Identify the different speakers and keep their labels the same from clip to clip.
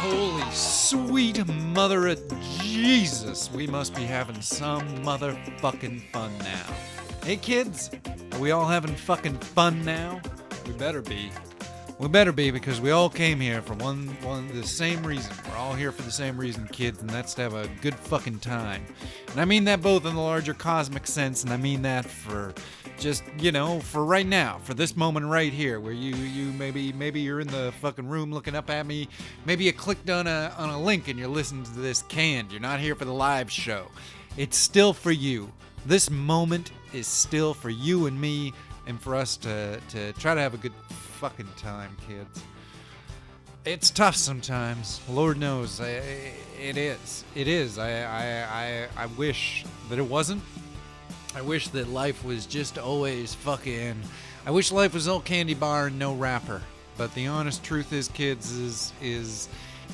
Speaker 1: Holy sweet mother of Jesus, we must be having some motherfucking fun now. Hey kids, are we all having fucking fun now? We better be. We better be, because we all came here for the same reason. We're all here for the same reason, kids, and that's to have a good fucking time. And I mean that both in the larger cosmic sense, and I mean that for just, for right now, for this moment right here, where you maybe you're in the fucking room looking up at me, maybe you clicked on a link and you're listening to this canned. You're not here for the live show. It's still for you. This moment is still for you and me, and for us to try to have a good fucking time, kids. It's tough sometimes. Lord knows. It is. I wish that it wasn't. I wish that life was just always fucking... I wish life was all candy bar and no wrapper. But the honest truth is, kids, is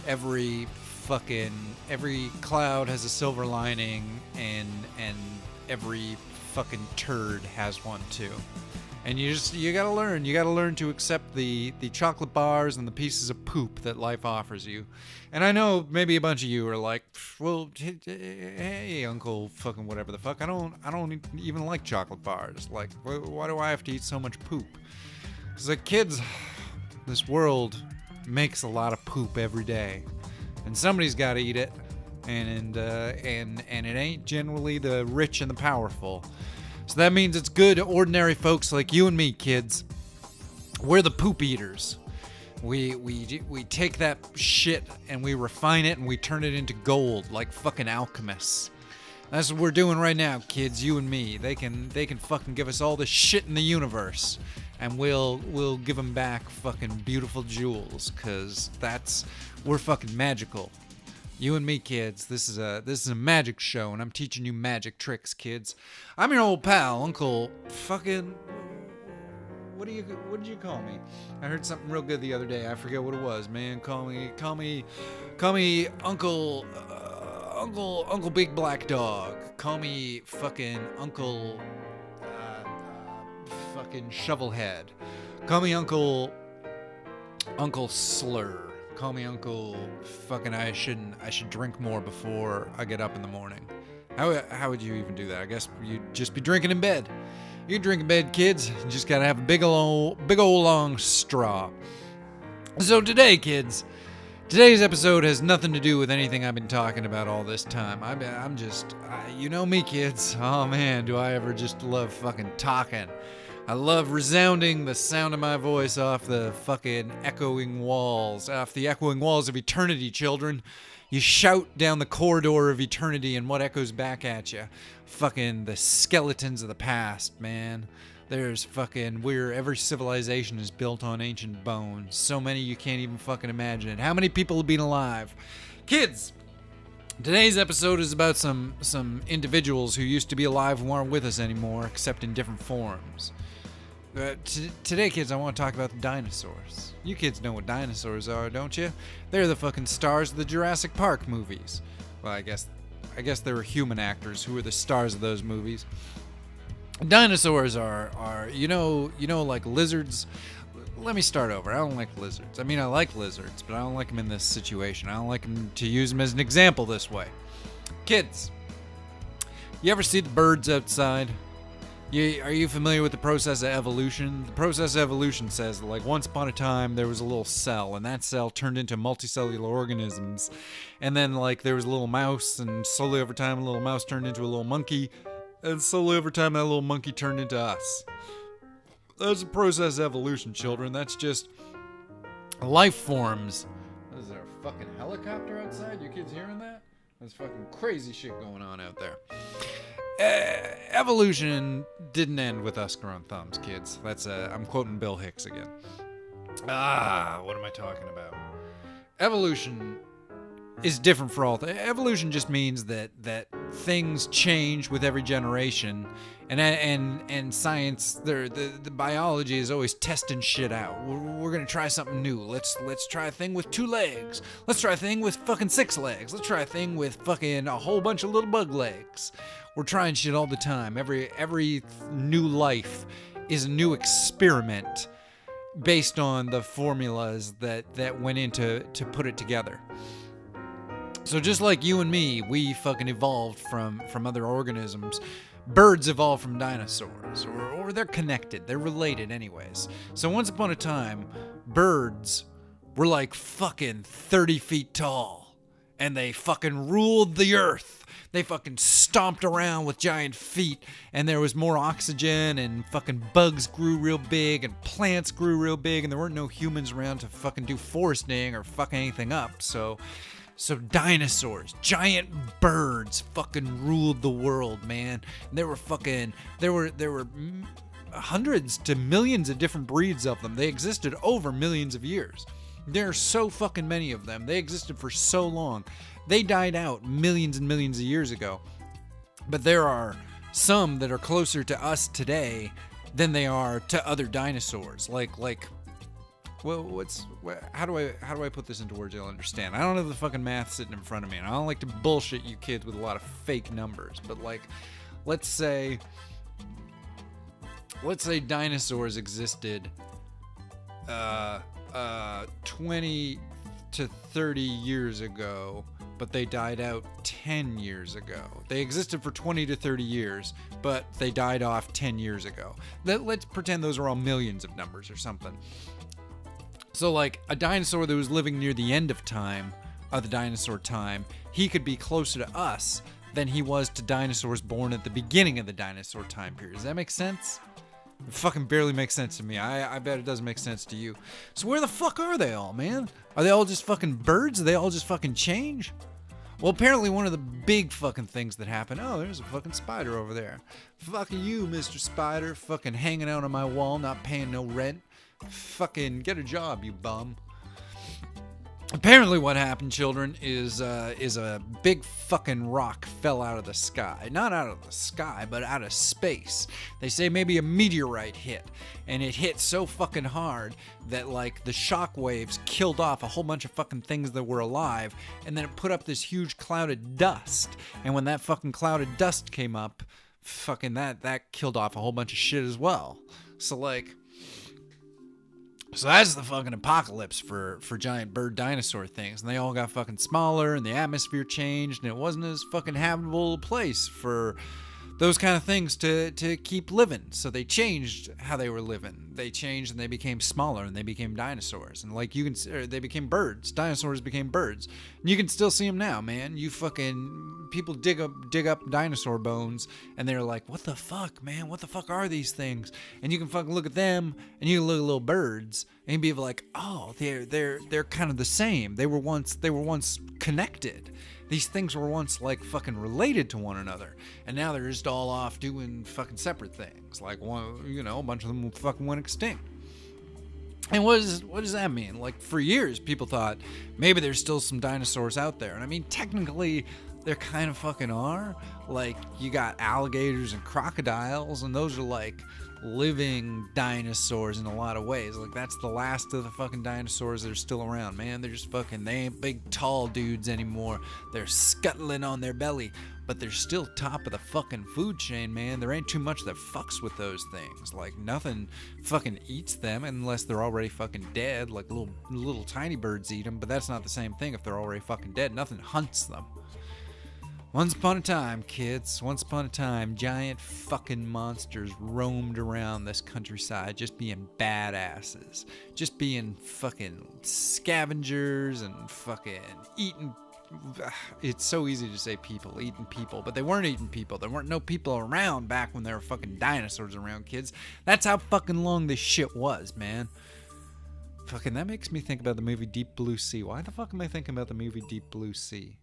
Speaker 1: every cloud has a silver lining, and every fucking turd has one too. And you gotta learn to accept the chocolate bars and the pieces of poop that life offers you. And I know maybe a bunch of you are like, well, hey, Uncle fucking whatever the fuck, I don't even like chocolate bars. Like, why do I have to eat so much poop? Because like, kids, this world makes a lot of poop every day, and somebody's got to eat it, and it ain't generally the rich and the powerful. So that means it's good ordinary folks like you and me, kids. We're the poop eaters. We take that shit and we refine it and we turn it into gold like fucking alchemists. That's what we're doing right now, kids, you and me. They can fucking give us all the shit in the universe, and we'll give them back fucking beautiful jewels, cause we're fucking magical. You and me, kids. This is a magic show, and I'm teaching you magic tricks, kids. I'm your old pal, Uncle fucking... What did you call me? I heard something real good the other day. I forget what it was, man. Call me Uncle Big Black Dog. Call me fucking Uncle fucking Shovelhead. Call me Uncle Slur. Call me Uncle fucking I should drink more before I get up in the morning. How would you even do that? I guess you'd just be drinking in bed. You drink in bed, kids. You just gotta have a big old long straw. So today, kids, today's episode has nothing to do with anything I've been talking about all this time. You know me, kids. Oh man, do I ever just love fucking talking. I love resounding the sound of my voice off the fucking echoing walls of eternity, children. You shout down the corridor of eternity, and what echoes back at you? Fucking the skeletons of the past, man. There's fucking every civilization is built on ancient bones. So many you can't even fucking imagine it. How many people have been alive? Kids, today's episode is about some individuals who used to be alive who aren't with us anymore, except in different forms. Today, kids, I want to talk about the dinosaurs. You kids know what dinosaurs are, don't you? They're the fucking stars of the Jurassic Park movies. Well, I guess there were human actors who were the stars of those movies. Dinosaurs are like lizards. Let me start over. I don't like lizards. I mean, I like lizards, but I don't like them in this situation. I don't like them to use them as an example this way. Kids, you ever see the birds outside? Are you familiar with the process of evolution? The process of evolution says that, like, once upon a time there was a little cell, and that cell turned into multicellular organisms, and then like there was a little mouse, and slowly over time a little mouse turned into a little monkey, and slowly over time that little monkey turned into us. That's the process of evolution, children. That's just life forms. Is there a fucking helicopter outside? You kids hearing that? There's fucking crazy shit going on out there. Evolution didn't end with us growing thumbs, kids. I'm quoting Bill Hicks again. What am I talking about? Evolution is different for all. Evolution just means that things change with every generation, and science, the biology is always testing shit out. We're gonna try something new. Let's try a thing with 2 legs. Let's try a thing with fucking 6 legs. Let's try a thing with fucking a whole bunch of little bug legs. We're trying shit all the time. Every new life is a new experiment. based on the formulas that went into to put it together. So just like you and me, we fucking evolved from other organisms. Birds evolved from dinosaurs, or they're connected. They're related anyways. So once upon a time, birds were like fucking 30 feet tall. And they fucking ruled the earth. They fucking stomped around with giant feet. And there was more oxygen, and fucking bugs grew real big, and plants grew real big, and there weren't no humans around to fucking do foresting or fuck anything up. So dinosaurs, giant birds, fucking ruled the world, man. And there were hundreds to millions of different breeds of them. They existed over millions of years. There are so fucking many of them. They existed for so long. They died out millions and millions of years ago. But there are some that are closer to us today than they are to other dinosaurs. Well, how do I put this into words you'll understand? I don't have the fucking math sitting in front of me, and I don't like to bullshit you kids with a lot of fake numbers. But like, let's say dinosaurs existed 20 to 30 years ago, but they died out 10 years ago. They existed for 20 to 30 years, but they died off 10 years ago. Let's pretend those are all millions of numbers or something. So like a dinosaur that was living near the end of time, of the dinosaur time, he could be closer to us than he was to dinosaurs born at the beginning of the dinosaur time period. Does that make sense? It fucking barely makes sense to me. I bet it doesn't make sense to you. So where the fuck are they all, man? Are they all just fucking birds? Do they all just fucking change? Well, apparently one of the big fucking things that happened... Oh, there's a fucking spider over there. Fucking you, Mr. Spider. Fucking hanging out on my wall, not paying no rent. Fucking get a job, you bum. Apparently what happened, children, is a big fucking rock fell out of the sky. Not out of the sky, but out of space. They say maybe a meteorite hit, and it hit so fucking hard that like the shock waves killed off a whole bunch of fucking things that were alive, and then it put up this huge cloud of dust. And when that fucking cloud of dust came up, fucking that killed off a whole bunch of shit as well. So that's the fucking apocalypse for giant bird dinosaur things. And they all got fucking smaller, and the atmosphere changed, and it wasn't as fucking habitable a place for those kind of things to keep living. So they changed how they were living. They changed, and they became smaller, and they became dinosaurs. And like they became birds. Dinosaurs became birds. And you can still see them now, man. People dig up dinosaur bones, and they're like, what the fuck, man? What the fuck are these things? And you can fucking look at them, and you can look at little birds, and you'd be like, oh, they're kind of the same. They were once connected. These things were once like fucking related to one another, and now they're just all off doing fucking separate things. Like a bunch of them fucking went extinct. And what does that mean? Like for years, people thought maybe there's still some dinosaurs out there, and I mean technically there kind of fucking are. Like you got alligators and crocodiles, and those are like living dinosaurs in a lot of ways. Like that's the last of the fucking dinosaurs that are still around, man. They're just fucking, they ain't big tall dudes anymore. They're scuttling on their belly, but they're still top of the fucking food chain, man. There ain't too much that fucks with those things. Like nothing fucking eats them unless they're already fucking dead. Like little tiny birds eat them, but that's not the same thing if they're already fucking dead. Nothing hunts them. Once upon a time, kids, giant fucking monsters roamed around this countryside just being badasses. Just being fucking scavengers and fucking eating. It's so easy to say people, eating people, but they weren't eating people. There weren't no people around back when there were fucking dinosaurs around, kids. That's how fucking long this shit was, man. Fucking, that makes me think about the movie Deep Blue Sea. Why the fuck am I thinking about the movie Deep Blue Sea?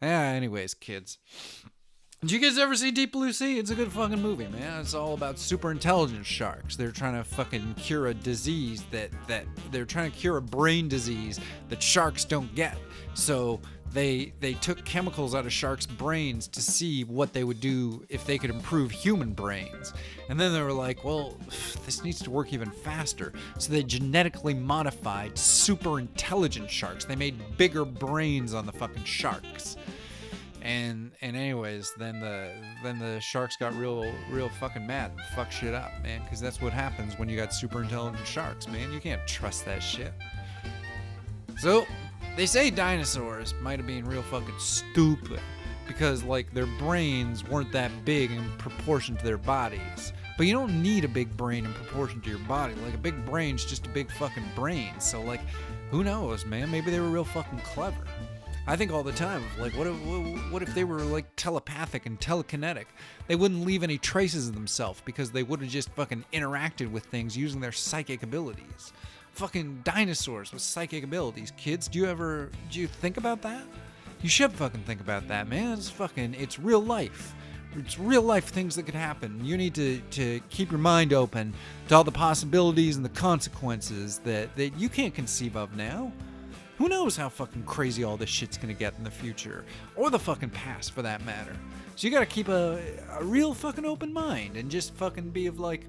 Speaker 1: Anyways, kids. Did you guys ever see Deep Blue Sea? It's a good fucking movie, man. It's all about super intelligent sharks. They're trying to fucking cure a disease that they're trying to cure a brain disease that sharks don't get. So they took chemicals out of sharks' brains to see what they would do if they could improve human brains. And then they were like, well, this needs to work even faster. So they genetically modified super intelligent sharks. They made bigger brains on the fucking sharks. And anyways, then the sharks got real fucking mad and fucked shit up, man, because that's what happens when you got super intelligent sharks, man. You can't trust that shit. So they say dinosaurs might have been real fucking stupid because like their brains weren't that big in proportion to their bodies. But you don't need a big brain in proportion to your body. Like a big brain's just a big fucking brain. So like, who knows, man? Maybe they were real fucking clever. I think all the time, like, what if they were like telepathic and telekinetic? They wouldn't leave any traces of themselves because they would have just fucking interacted with things using their psychic abilities. Fucking dinosaurs with psychic abilities, kids. Do you think about that? You should fucking think about that, man. It's real life. It's real life things that could happen. You need to keep your mind open to all the possibilities and the consequences that you can't conceive of now. Who knows how fucking crazy all this shit's gonna get in the future, or the fucking past for that matter. So you gotta keep a real fucking open mind and just fucking be of like,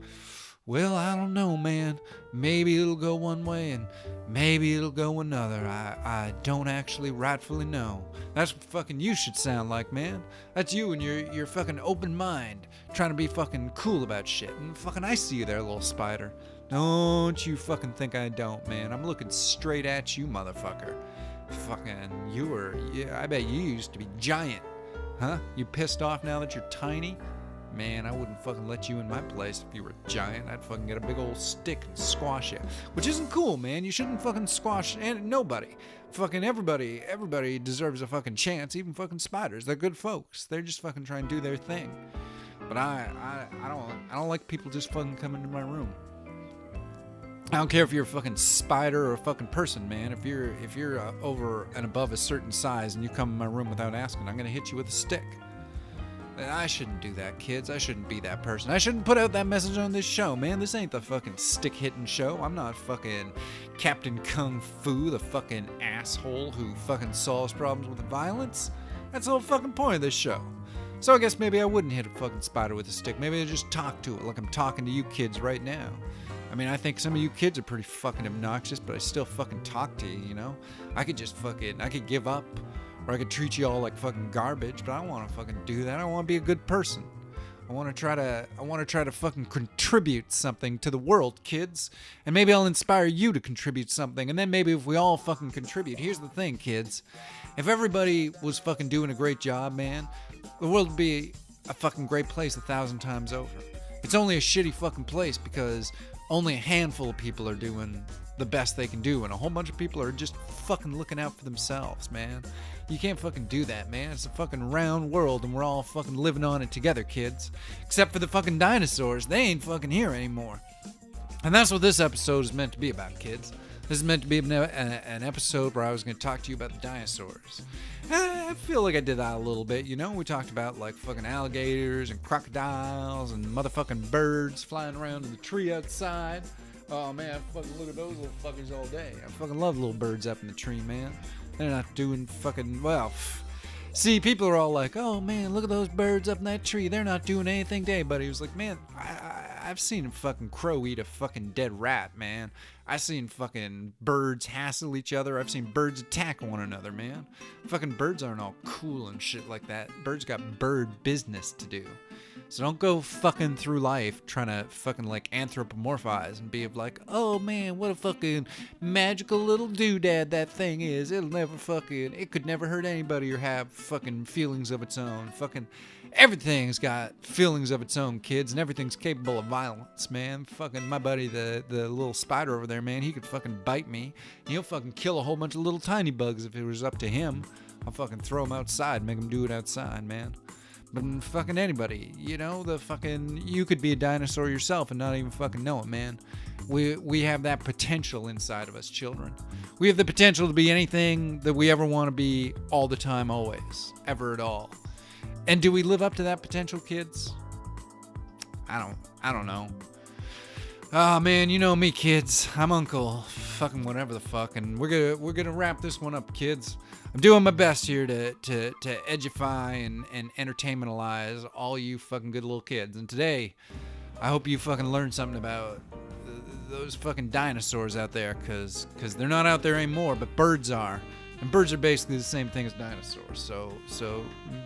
Speaker 1: well, I don't know, man. Maybe it'll go one way and maybe it'll go another. I don't actually rightfully know. That's what fucking you should sound like, man. That's you and your fucking open mind trying to be fucking cool about shit. And fucking I see you there, little spider. Don't you fucking think I don't, man. I'm looking straight at you, motherfucker. Fucking I bet you used to be giant. Huh? You pissed off now that you're tiny? Man, I wouldn't fucking let you in my place if you were giant. I'd fucking get a big old stick and squash you. Which isn't cool, man. You shouldn't fucking squash nobody. Fucking everybody deserves a fucking chance, even fucking spiders. They're good folks. They're just fucking trying to do their thing. But I don't like people just fucking coming into my room. I don't care if you're a fucking spider or a fucking person, man. If you're over and above a certain size and you come in my room without asking, I'm gonna hit you with a stick. I shouldn't do that, kids. I shouldn't be that person. I shouldn't put out that message on this show, man. This ain't the fucking stick-hitting show. I'm not fucking Captain Kung Fu, the fucking asshole who fucking solves problems with violence. That's the whole fucking point of this show. So I guess maybe I wouldn't hit a fucking spider with a stick. Maybe I'd just talk to it like I'm talking to you kids right now. I mean, I think some of you kids are pretty fucking obnoxious, but I still fucking talk to you, you know? I could give up, or I could treat you all like fucking garbage, but I don't want to fucking do that. I want to be a good person. I want to try to fucking contribute something to the world, kids. And maybe I'll inspire you to contribute something. And then maybe if we all fucking contribute. Here's the thing, kids. If everybody was fucking doing a great job, man, the world would be a fucking great place 1,000 times over. It's only a shitty fucking place because only a handful of people are doing the best they can do, and a whole bunch of people are just fucking looking out for themselves, man. You can't fucking do that, man. It's a fucking round world, and we're all fucking living on it together, kids. Except for the fucking dinosaurs. They ain't fucking here anymore. And that's what this episode is meant to be about, kids. This is meant to be an episode where I was going to talk to you about the dinosaurs. I feel like I did that a little bit, you know? We talked about, like, fucking alligators and crocodiles and motherfucking birds flying around in the tree outside. Oh, man, I fucking look at those little fuckers all day. I fucking love little birds up in the tree, man. They're not doing fucking, well... See, people are all like, oh, man, look at those birds up in that tree. They're not doing anything today. But he was like, man, I've seen a fucking crow eat a fucking dead rat, man. I've seen fucking birds hassle each other. I've seen birds attack one another, man. Fucking birds aren't all cool and shit like that. Birds got bird business to do. So don't go fucking through life trying to fucking like anthropomorphize and be of like, oh man, what a fucking magical little doodad that thing is. It could never hurt anybody or have fucking feelings of its own. Fucking everything's got feelings of its own, kids, and everything's capable of violence, man. Fucking my buddy, the little spider over there, man, he could fucking bite me. He'll fucking kill a whole bunch of little tiny bugs if it was up to him. I'll fucking throw him outside, make him do it outside, man. But fucking anybody, you know, you could be a dinosaur yourself and not even fucking know it, man. We have that potential inside of us, children. We have the potential to be anything that we ever want to be all the time, always, ever at all. And do we live up to that potential, kids? I don't know. Oh man, you know me, kids. I'm Uncle fucking whatever the fuck, and we're gonna wrap this one up, kids. I'm doing my best here to edify and entertainmentalize all you fucking good little kids. And today, I hope you fucking learned something about those fucking dinosaurs out there, cause they're not out there anymore, but birds are. And birds are basically the same thing as dinosaurs. So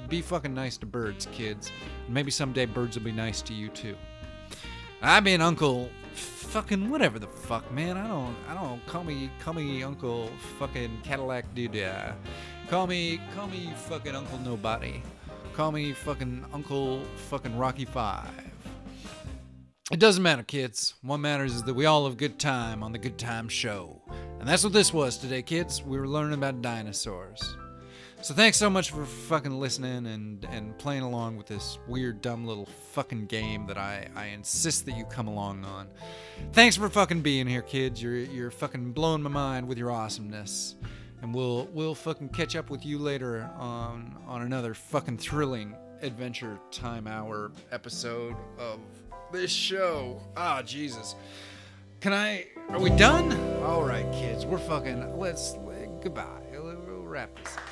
Speaker 1: be fucking nice to birds, kids. Maybe someday birds will be nice to you too. I've been Uncle fucking whatever the fuck, man. I don't call me Uncle fucking Cadillac Doodah. Call me fucking Uncle Nobody. Call me fucking Uncle fucking Rocky 5. It doesn't matter, kids. What matters is that we all have a good time on the Good Time Show. And that's what this was today, kids. We were learning about dinosaurs. So thanks so much for fucking listening and playing along with this weird, dumb little fucking game that I insist that you come along on. Thanks for fucking being here, kids. You're fucking blowing my mind with your awesomeness. And we'll fucking catch up with you later on another fucking thrilling Adventure Time Hour episode of this show. Ah, Jesus. Are we done? All right, kids. We're fucking, goodbye. We'll wrap this up.